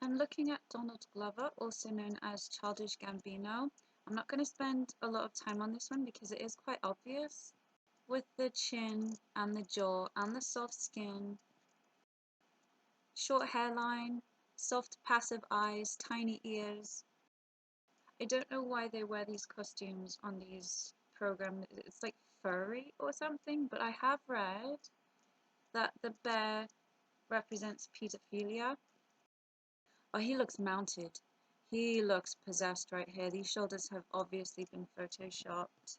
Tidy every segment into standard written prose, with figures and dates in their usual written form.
I'm looking at Donald Glover, also known as Childish Gambino. I'm not going to spend a lot of time on this one because it is quite obvious. With the chin and the jaw and the soft skin, short hairline, soft passive eyes, tiny ears. I don't know why they wear these costumes on these programs. It's like furry or something, but I have read that the bear represents pedophilia. Oh, he looks mounted. He looks possessed right here. These shoulders have obviously been photoshopped.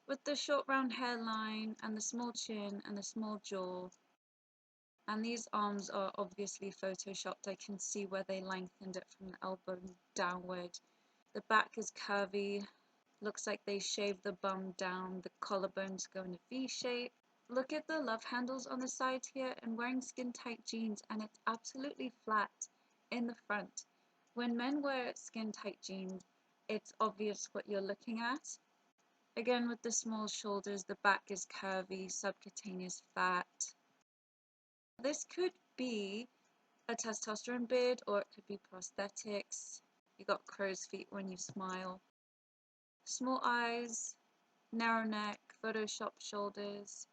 With the short round hairline and the small chin and the small jaw. And these arms are obviously photoshopped. I can see where they lengthened it from the elbow downward. The back is curvy. Looks like they shaved the bum down. The collarbones go in a V shape. Look at the love handles on the side here, and wearing skin tight jeans, and it's absolutely flat in the front. When men wear skin tight jeans, it's obvious what you're looking at. Again, with the small shoulders, the back is curvy, subcutaneous fat. This could be a testosterone beard, or it could be prosthetics. You got crow's feet when you smile. Small eyes, narrow neck, photoshopped shoulders.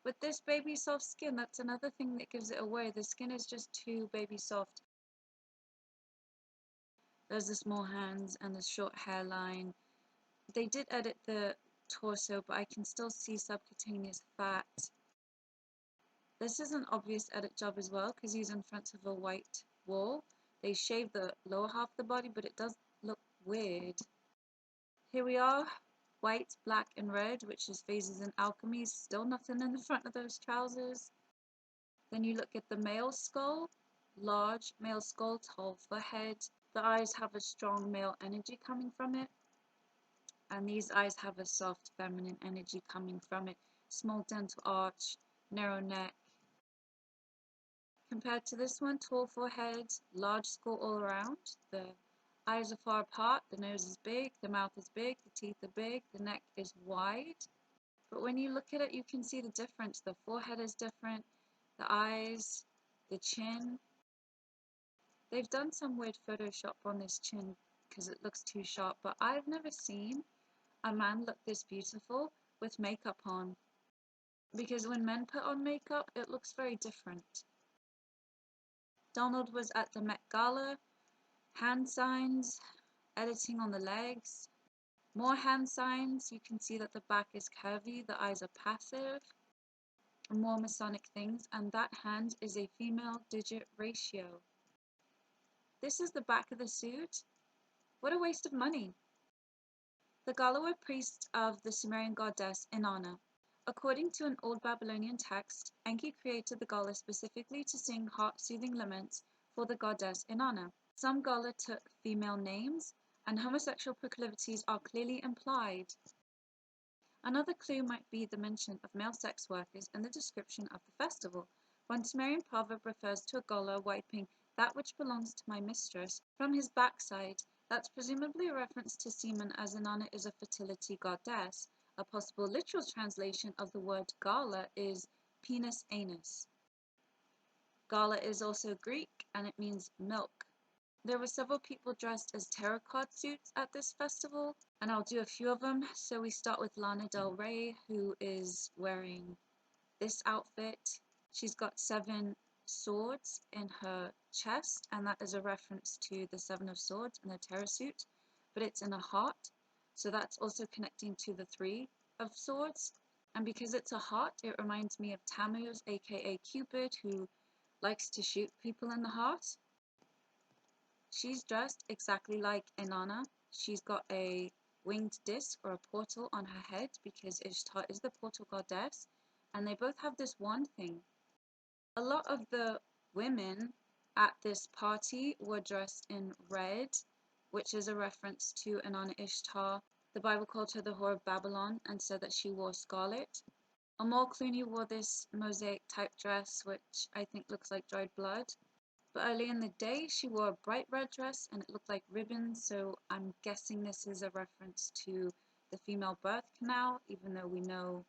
With this baby soft skin, that's another thing that gives it away. The skin is just too baby soft. There's the small hands and the short hairline. They did edit the torso, but I can still see subcutaneous fat. This is an obvious edit job as well, because he's in front of a white wall. They shaved the lower half of the body, but it does look weird. Here we are, white, black, and red, which is phases in alchemy. Still nothing in the front of those trousers. Then you look at the male skull, large male skull, tall forehead. The eyes have a strong male energy coming from it, and these eyes have a soft feminine energy coming from it. Small dental arch, narrow neck. Compared to this one, tall forehead, large skull all around. The eyes are far apart, the nose is big, the mouth is big, the teeth are big, the neck is wide. But when you look at it, you can see the difference. The forehead is different, the eyes, the chin. They've done some weird Photoshop on this chin because it looks too sharp, but I've never seen a man look this beautiful with makeup on. Because when men put on makeup, it looks very different. Donald was at the Met Gala, hand signs, editing on the legs, more hand signs. You can see that the back is curvy, the eyes are passive, more Masonic things, and that hand is a female digit ratio. This is the back of the suit. What a waste of money. The Gala were priests of the Sumerian goddess Inanna. According to an old Babylonian text, Enki created the Gala specifically to sing heart-soothing laments for the goddess Inanna. Some Gala took female names, and homosexual proclivities are clearly implied. Another clue might be the mention of male sex workers in the description of the festival. One Sumerian proverb refers to a Gala wiping that which belongs to my mistress from his backside. That's presumably a reference to semen, as Inanna is a fertility goddess. A possible literal translation of the word Gala is penis anus. Gala is also Greek, and it means milk. There were several people dressed as tarot card suits at this festival, and I'll do a few of them. So we start with Lana Del Rey, who is wearing this outfit. She's got 7 swords in her chest, and that is a reference to the 7 of Swords in the tarot suit, but it's in a heart, so that's also connecting to the 3 of Swords. And because it's a heart, it reminds me of Tammuz, aka Cupid, who likes to shoot people in the heart. She's dressed exactly like Inanna. She's got a winged disc or a portal on her head because Ishtar is the portal goddess, and they both have this one thing. A lot of the women at this party were dressed in red, which is a reference to Inanna Ishtar. The Bible called her the whore of Babylon and said that she wore scarlet. Amal Clooney wore this mosaic type dress, which I think looks like dried blood. But early in the day, she wore a bright red dress and it looked like ribbons, so I'm guessing this is a reference to the female birth canal, even though we know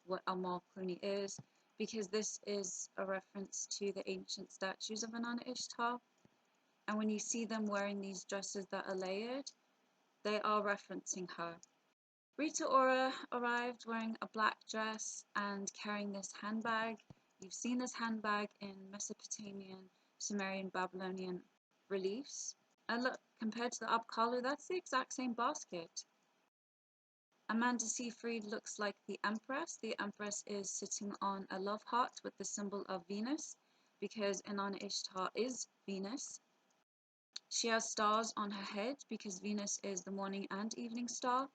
what Amal Clooney is, because this is a reference to the ancient statues of Inanna Ishtar. And when you see them wearing these dresses that are layered, they are referencing her. Rita Ora arrived wearing a black dress and carrying this handbag. You've seen this handbag in Mesopotamian, Sumerian, Babylonian reliefs. And look, compared to the Apkallu, that's the exact same basket. Amanda Seyfried looks like the Empress. The Empress is sitting on a love heart with the symbol of Venus, because Inanna Ishtar is Venus. She has stars on her head because Venus is the morning and evening star.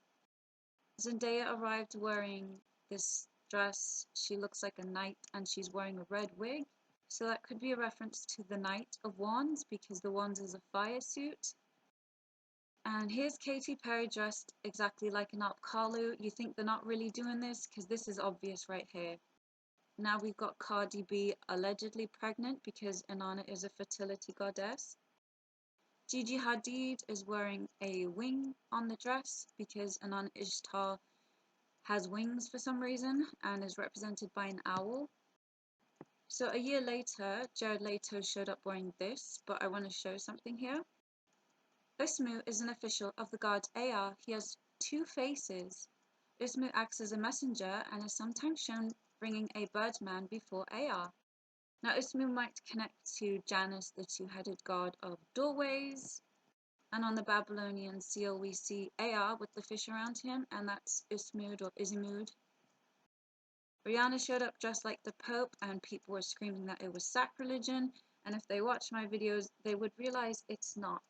Zendaya arrived wearing this dress. She looks like a knight and she's wearing a red wig. So that could be a reference to the Knight of Wands because the Wands is a fire suit. And here's Katy Perry dressed exactly like an Apkallu. You think they're not really doing this because this is obvious right here. Now we've got Cardi B allegedly pregnant because Inanna is a fertility goddess. Gigi Hadid is wearing a wing on the dress because Inanna Ishtar has wings for some reason and is represented by an owl. So a year later, Jared Leto showed up wearing this, but I want to show something here. Usmu is an official of the god Ea. He has two faces. Usmu acts as a messenger and is sometimes shown bringing a birdman before Ea. Now Usmu might connect to Janus, the two-headed god of doorways. And on the Babylonian seal we see Ea with the fish around him, and that's Usmud or Izimud. Rihanna showed up dressed like the Pope and people were screaming that it was sacrilegion, and if they watch my videos they would realize it's not.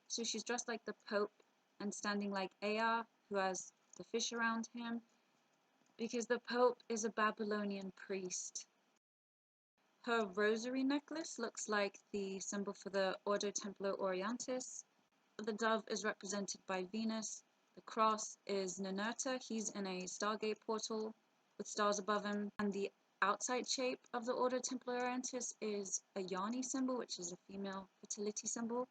So she's dressed like the Pope and standing like Ea, who has the fish around him, because the Pope is a Babylonian priest. Her rosary necklace looks like the symbol for the Ordo Templo Orientis. The dove is represented by Venus. The cross is Ninurta. He's in a Stargate portal with stars above him. And the outside shape of the Ordo Templo Orientis is a Yoni symbol, which is a female fertility symbol.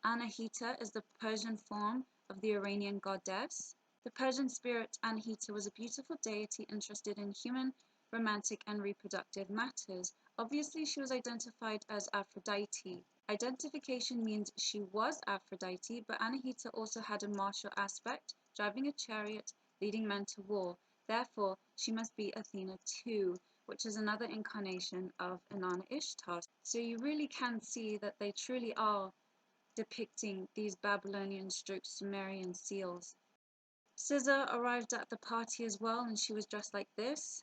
Anahita is the Persian form of the Iranian goddess. The Persian spirit Anahita was a beautiful deity interested in human, romantic, and reproductive matters. Obviously, she was identified as Aphrodite. Identification means she was Aphrodite, but Anahita also had a martial aspect, driving a chariot, leading men to war. Therefore, she must be Athena too, which is another incarnation of Inanna Ishtar. So you really can see that they truly are depicting these Babylonian / Sumerian seals. SZA arrived at the party as well, and she was dressed like this.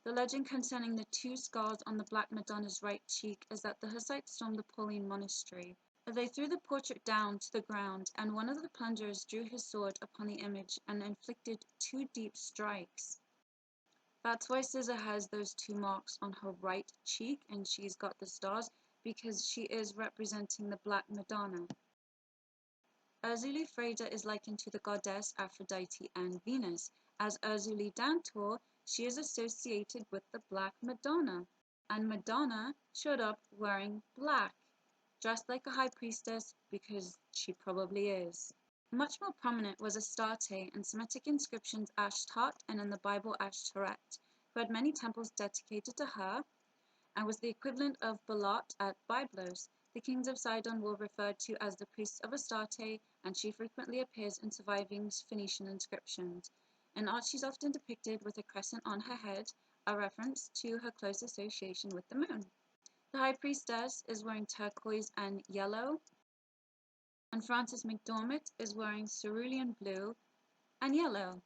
The legend concerning the two scars on the Black Madonna's right cheek is that the Hussites stormed the Pauline monastery. They threw the portrait down to the ground, and one of the plunderers drew his sword upon the image and inflicted 2 deep strikes. That's why SZA has those 2 marks on her right cheek, and she's got the stars, because she is representing the Black Madonna. Urzuli Freda is likened to the goddess Aphrodite and Venus. As Urzuli Dantor, she is associated with the Black Madonna. And Madonna showed up wearing black, dressed like a high priestess because she probably is. Much more prominent was Astarte in Semitic inscriptions Ashtat and in the Bible Ashtoreth, who had many temples dedicated to her and was the equivalent of Balat at Byblos. The kings of Sidon were referred to as the priests of Astarte, and she frequently appears in surviving Phoenician inscriptions. In art, she's often depicted with a crescent on her head, a reference to her close association with the moon. The high priestess is wearing turquoise and yellow, and Frances McDormand is wearing cerulean blue and yellow.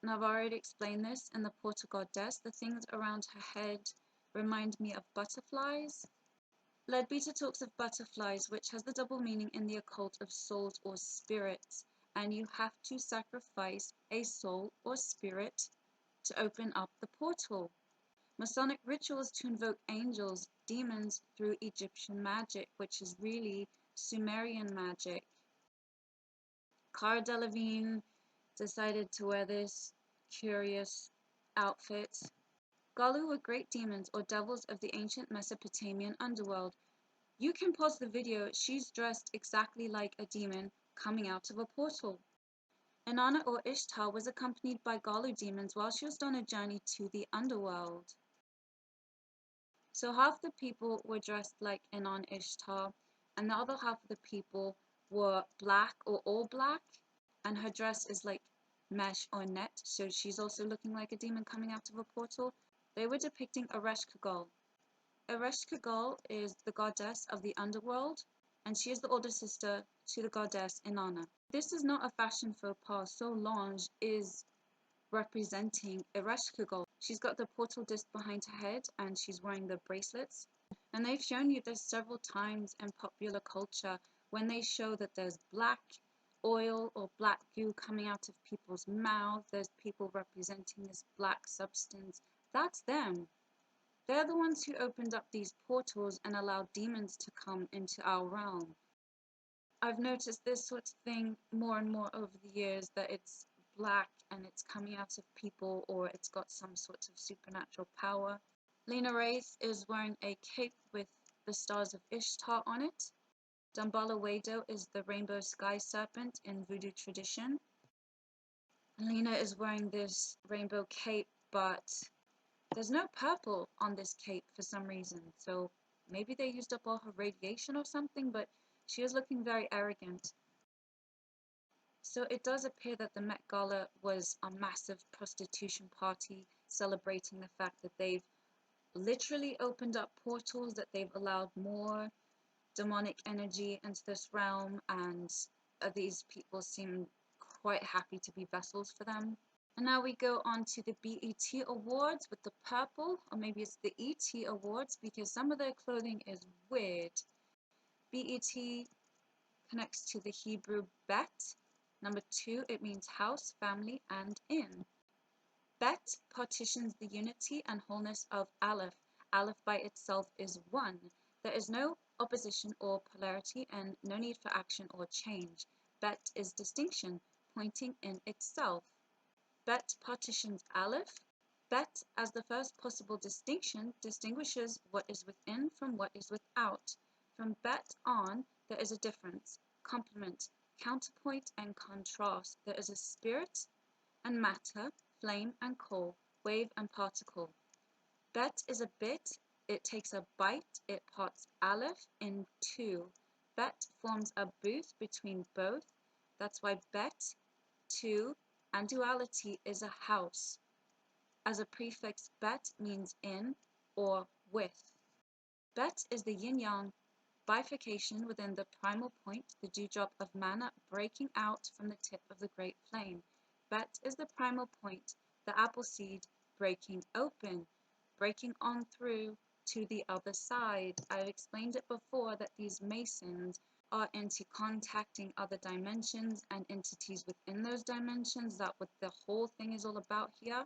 And I've already explained this in the Portal Goddess. The things around her head remind me of butterflies. Leadbeater talks of butterflies, which has the double meaning in the occult of souls or spirits, and you have to sacrifice a soul or spirit to open up the portal. Masonic rituals to invoke angels, demons through Egyptian magic, which is really Sumerian magic. Cara Delevingne decided to wear this curious outfit. Galu were great demons or devils of the ancient Mesopotamian underworld. You can pause the video, she's dressed exactly like a demon coming out of a portal. Inanna or Ishtar was accompanied by Galu demons while she was on a journey to the underworld. So half the people were dressed like Inanna Ishtar, and the other half of the people were black or all black, and her dress is like mesh or net, so she's also looking like a demon coming out of a portal. They were depicting Ereshkigal. Ereshkigal is the goddess of the underworld, and she is the older sister to the goddess Inanna. This is not a fashion faux pas. Solange is representing Ereshkigal. She's got the portal disc behind her head, and she's wearing the bracelets. And they've shown you this several times in popular culture when they show that there's black oil or black goo coming out of people's mouths. There's people representing this black substance. That's them. They're the ones who opened up these portals and allowed demons to come into our realm. I've noticed this sort of thing more and more over the years, that it's black and it's coming out of people, or it's got some sort of supernatural power. Lena Wraith is wearing a cape with the stars of Ishtar on it. Damballa Wado is the rainbow sky serpent in voodoo tradition. Lena is wearing this rainbow cape, but there's no purple on this cape for some reason, so maybe they used up all her radiation or something, but she is looking very arrogant. So it does appear that the Met Gala was a massive prostitution party celebrating the fact that they've literally opened up portals, that they've allowed more demonic energy into this realm, and these people seem quite happy to be vessels for them. And now we go on to the BET Awards with the purple, or maybe it's the ET Awards, because some of their clothing is weird. BET connects to the Hebrew bet. Number 2, it means house, family, and inn. Bet partitions the unity and wholeness of Aleph. Aleph by itself is one. There is no opposition or polarity, and no need for action or change. Bet is distinction, pointing in itself. Bet partitions Aleph. Bet, as the first possible distinction, distinguishes what is within from what is without. From bet on, there is a difference, complement, counterpoint, and contrast. There is a spirit and matter, flame and coal, wave and particle. Bet is a bit, it takes a bite, it parts Aleph in two. Bet forms a booth between both. That's why bet, two, and duality is a house. As a prefix, bet means in or with. Bet is the yin-yang bifurcation within the primal point, the dewdrop of mana breaking out from the tip of the great flame. Bet is the primal point, the apple seed breaking open, breaking on through to the other side. I've explained it before that these Masons are into contacting other dimensions and entities within those dimensions. That's what the whole thing is all about here.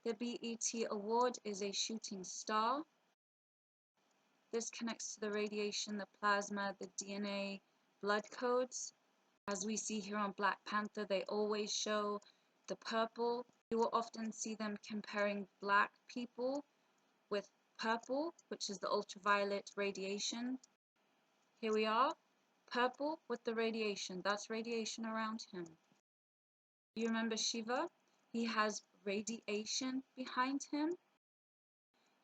The BET award is a shooting star. This connects to the radiation, the plasma, the DNA, blood codes. As we see here on Black Panther, they always show the purple. You will often see them comparing black people with purple, which is the ultraviolet radiation. Here we are, purple with the radiation. That's radiation around him. You remember Shiva? He has radiation behind him.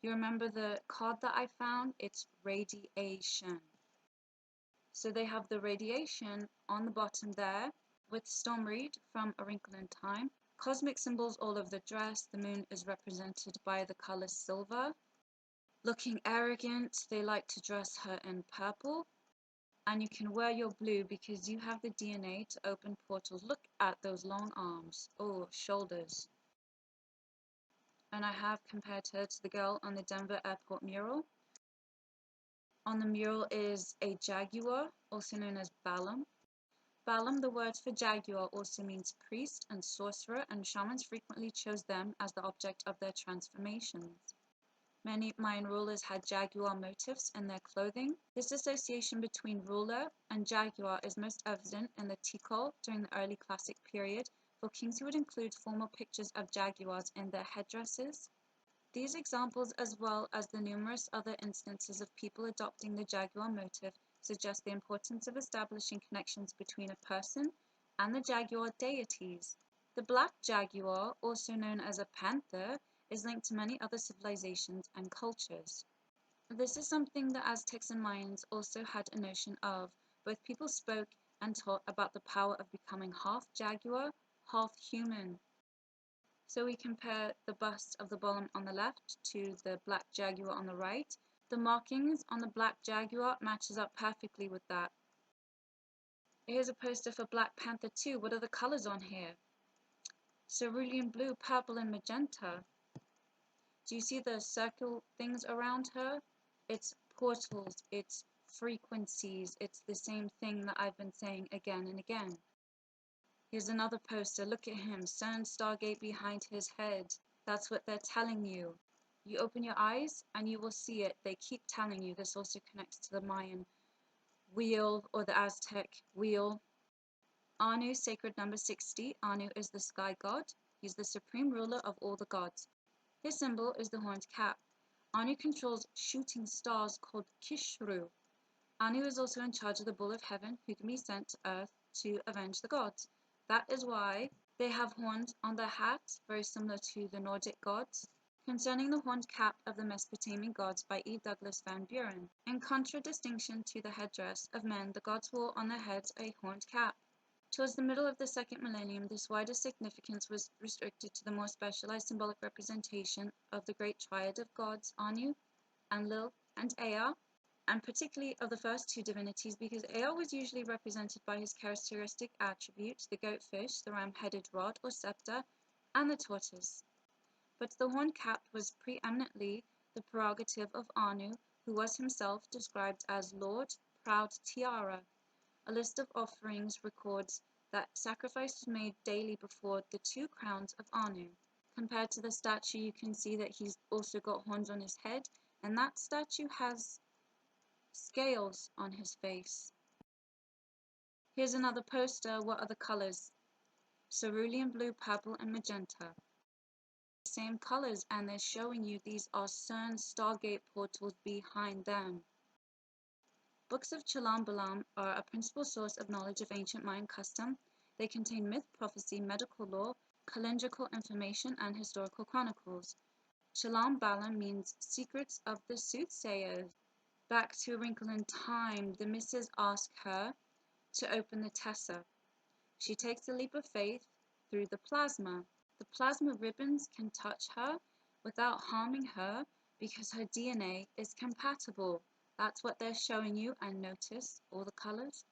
You remember the card that I found? It's radiation. So they have the radiation on the bottom there with Stormreed from A Wrinkle in Time. Cosmic symbols all over the dress. The moon is represented by the color silver. Looking arrogant, they like to dress her in purple. And you can wear your blue because you have the DNA to open portals. Look at those long arms. Oh, shoulders. And I have compared her to the girl on the Denver airport mural. On the mural is a jaguar, also known as Balaam. Balaam, the word for jaguar, also means priest and sorcerer, and shamans frequently chose them as the object of their transformations. Many Mayan rulers had jaguar motifs in their clothing. This association between ruler and jaguar is most evident in the Tikal during the early classic period, for kings who would include formal pictures of jaguars in their headdresses. These examples, as well as the numerous other instances of people adopting the jaguar motif, suggest the importance of establishing connections between a person and the jaguar deities. The black jaguar, also known as a panther, is linked to many other civilizations and cultures. This is something the Aztecs and Mayans also had a notion of. Both people spoke and taught about the power of becoming half jaguar, half human. So we compare the bust of the golem on the left to the black jaguar on the right. The markings on the black jaguar matches up perfectly with that. Here's a poster for Black Panther 2. What are the colors on here? Cerulean blue, purple, and magenta. Do you see the circle things around her? It's portals, it's frequencies, it's the same thing that I've been saying again and again. Here's another poster. Look at him. Sun Stargate behind his head. That's what they're telling you. You open your eyes and you will see it. They keep telling you. This also connects to the Mayan wheel or the Aztec wheel. Anu, sacred number 60. Anu is the sky god. He's the supreme ruler of all the gods. His symbol is the horned cat. Anu controls shooting stars called Kishru. Anu is also in charge of the bull of heaven who can be sent to earth to avenge the gods. That is why they have horns on their hats, very similar to the Nordic gods. Concerning the horned cap of the Mesopotamian gods by E. Douglas Van Buren. In contradistinction to the headdress of men, the gods wore on their heads a horned cap. Towards the middle of the second millennium, this wider significance was restricted to the more specialized symbolic representation of the great triad of gods, Anu, Enlil, and Ea, and particularly of the first two divinities, because Ea was usually represented by his characteristic attributes, the goat fish, the ram-headed rod or scepter, and the tortoise. But the horned cap was preeminently the prerogative of Anu, who was himself described as Lord, Proud Tiara. A list of offerings records that sacrifice was made daily before the two crowns of Anu. Compared to the statue, you can see that he's also got horns on his head, and that statue has scales on his face. Here's another poster. What are the colors? Cerulean blue, purple, and magenta. Same colors, and they're showing you these are CERN Stargate portals behind them. Books of Chalam Balam are a principal source of knowledge of ancient Mayan custom. They contain myth, prophecy, medical lore, calendrical information, and historical chronicles. Chalam Balam means secrets of the soothsayers. Back to a wrinkle in time, the missus ask her to open the Tessa. She takes a leap of faith through the plasma. The plasma ribbons can touch her without harming her because her DNA is compatible. That's what they're showing you, and notice all the colors.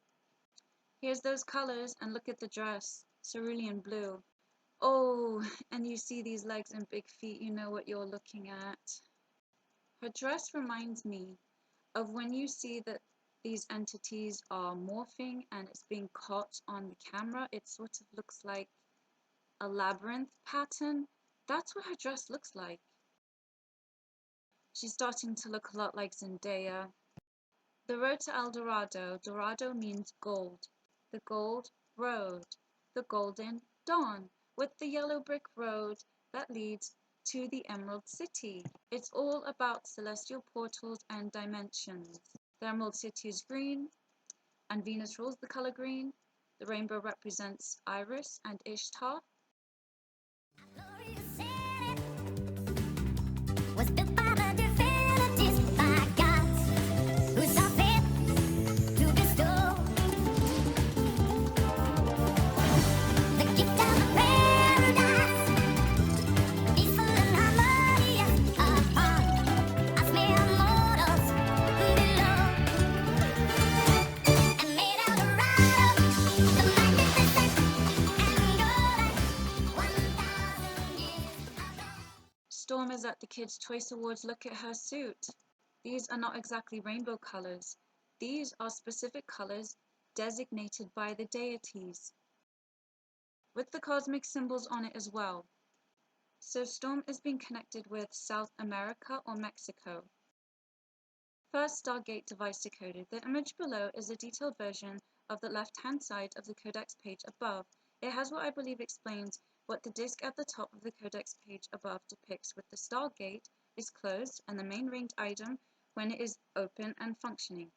Here's those colors, and look at the dress, cerulean blue. Oh, and you see these legs and big feet, you know what you're looking at. Her dress reminds me of when you see that these entities are morphing and it's being caught on the camera. It sort of looks like a labyrinth pattern. That's what her dress looks like. She's starting to look a lot like Zendaya. The road to El Dorado. Dorado means gold. The gold road. The golden dawn. With the yellow brick road that leads to the Emerald City. It's all about celestial portals and dimensions. The Emerald City is green, and Venus rules the color green. The rainbow represents Iris and Ishtar. Was built by the divinities, by gods who saw fit to bestow the gift of paradise, peaceful and harmonious upon us mere mortals below. And made Eldorado the magnificent and golden 1,000 years ago. Storm is at the Kids' Choice Awards. Look at her suit. These are not exactly rainbow colors. These are specific colors designated by the deities, with the cosmic symbols on it as well. So Storm is being connected with South America or Mexico. First Stargate device decoded. The image below is a detailed version of the left-hand side of the codex page above. It has what I believe explains what the disk at the top of the codex page above depicts, with the Stargate is closed and the main ringed item when it is open and functioning.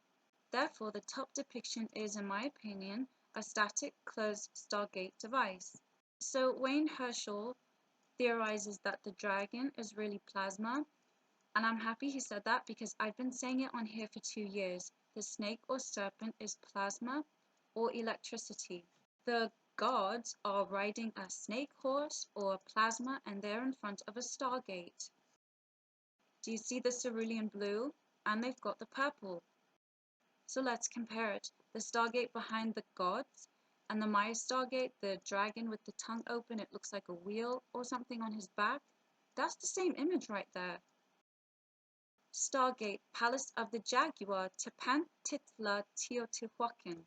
Therefore, the top depiction is, in my opinion, a static closed Stargate device. So Wayne Herschel theorizes that the dragon is really plasma, And I'm happy he said that because I've been saying it on here for 2 years. The snake or serpent is plasma or electricity. The gods are riding a snake horse or plasma, and they're in front of a stargate. Do you see the cerulean blue? And they've got the purple. So let's compare it. The stargate behind the gods and the Maya stargate, the dragon with the tongue open, it looks like a wheel or something on his back. That's the same image right there. Stargate, Palace of the Jaguar, Tepantitla Teotihuacan.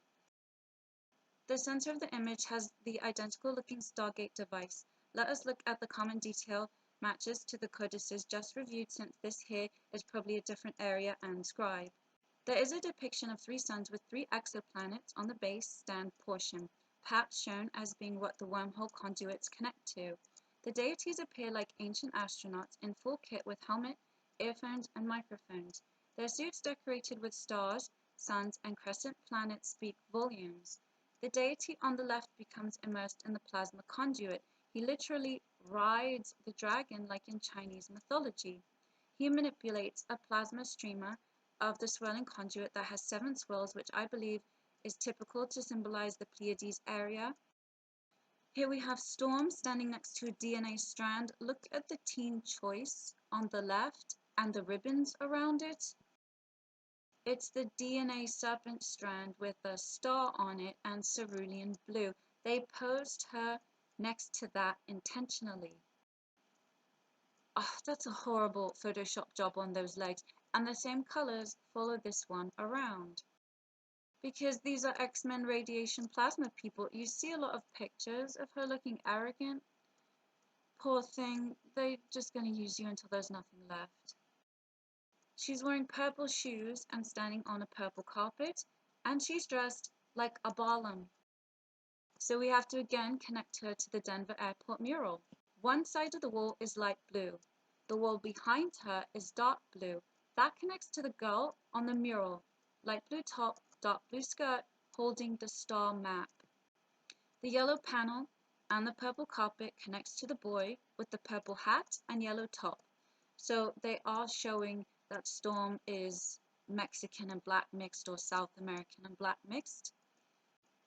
The center of the image has the identical looking Stargate device. Let us look at the common detail matches to the codices just reviewed, since this here is probably a different area and scribe. There is a depiction of 3 suns with 3 exoplanets on the base stand portion, perhaps shown as being what the wormhole conduits connect to. The deities appear like ancient astronauts in full kit with helmet, earphones, and microphones. Their suits decorated with stars, suns, and crescent planets speak volumes. The deity on the left becomes immersed in the plasma conduit. He literally rides the dragon like in Chinese mythology. He manipulates a plasma streamer of the swirling conduit that has 7 swirls, which I believe is typical to symbolize the Pleiades area. Here we have Storm standing next to a DNA strand. Look at the teen choice on the left and the ribbons around it. It's the DNA serpent strand with a star on it and cerulean blue. They posed her next to that intentionally. Oh, that's a horrible Photoshop job on those legs. And the same colors follow this one around. Because these are X-Men radiation plasma people, you see a lot of pictures of her looking arrogant. Poor thing, they're just going to use you until there's nothing left. She's wearing purple shoes and standing on a purple carpet, and she's dressed like a Balaam. So we have to again connect her to the Denver airport mural. One side of the wall is light blue. The wall behind her is dark blue. That connects to the girl on the mural. Light blue top, dark blue skirt, holding the star map. The yellow panel and the purple carpet connects to the boy with the purple hat and yellow top. So they are showing that Storm is Mexican and black mixed or South American and black mixed.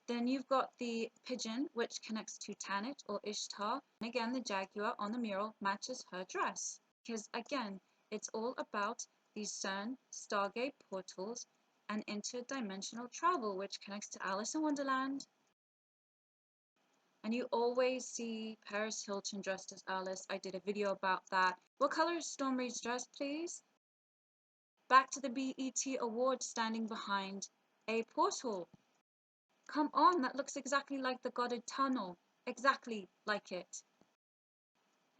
Then you've got the pigeon, which connects to Tanit or Ishtar. And again, the jaguar on the mural matches her dress. Because again, it's all about the CERN Stargate portals and interdimensional travel, which connects to Alice in Wonderland. And you always see Paris Hilton dressed as Alice. I did a video about that. What color is Storm Reid's dress, please? Back to the BET Award standing behind a portal. Come on, that looks exactly like the Goddard Tunnel. Exactly like it.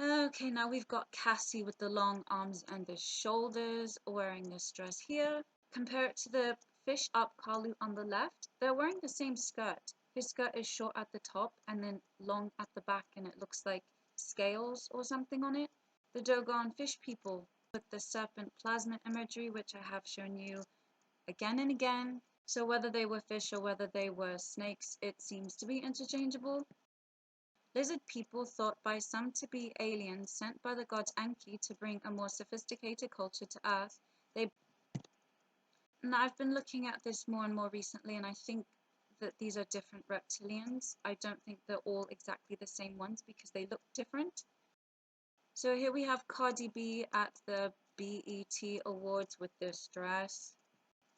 Okay, now we've got Cassie with the long arms and the shoulders wearing this dress here. Compare it to the fish up Kalu on the left. They're wearing the same skirt. His skirt is short at the top and then long at the back, and it looks like scales or something on it. The Dogon fish people with the serpent plasma imagery, which I have shown you again and again. So whether they were fish or whether they were snakes, it seems to be interchangeable. Lizard people thought by some to be aliens sent by the gods Anki to bring a more sophisticated culture to Earth. And I've been looking at this more and more recently, and I think that these are different reptilians. I don't think they're all exactly the same ones because they look different. So here we have Cardi B at the BET Awards with this dress.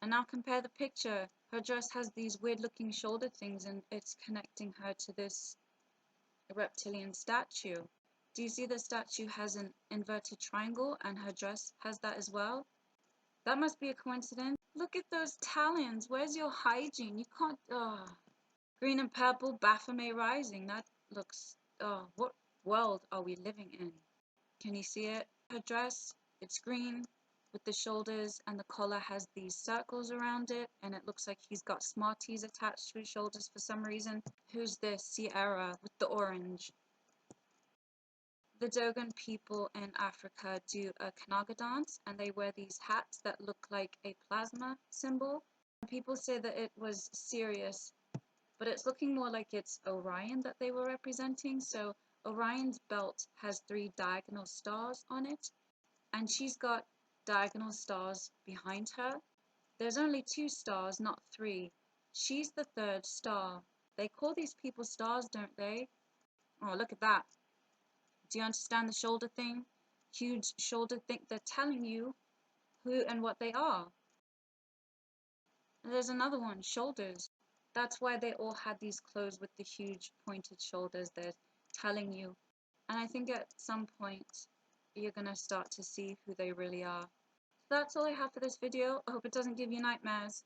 And now compare the picture. Her dress has these weird looking shoulder things, and it's connecting her to this reptilian statue. Do you see the statue has an inverted triangle and her dress has that as well? That must be a coincidence. Look at those talons. Where's your hygiene? You can't. Green and purple, Baphomet rising. That looks. What world are we living in? Can you see it? Her dress, it's green with the shoulders, and the collar has these circles around it, and it looks like he's got Smarties attached to his shoulders for some reason. Who's this? Sierra with the orange. The Dogon people in Africa do a Kanaga dance, and they wear these hats that look like a plasma symbol. People say that it was Sirius, but it's looking more like it's Orion that they were representing. So Orion's belt has 3 diagonal stars on it, and she's got diagonal stars behind her. There's only 2 stars, not 3. She's the 3rd star. They call these people stars, don't they? Oh, look at that. Do you understand the shoulder thing? Huge shoulder thing. They're telling you who and what they are. And there's another one, shoulders. That's why they all had these clothes with the huge pointed shoulders. They're telling you. And I think at some point you're going to start to see who they really are. So that's all I have for this video. I hope it doesn't give you nightmares.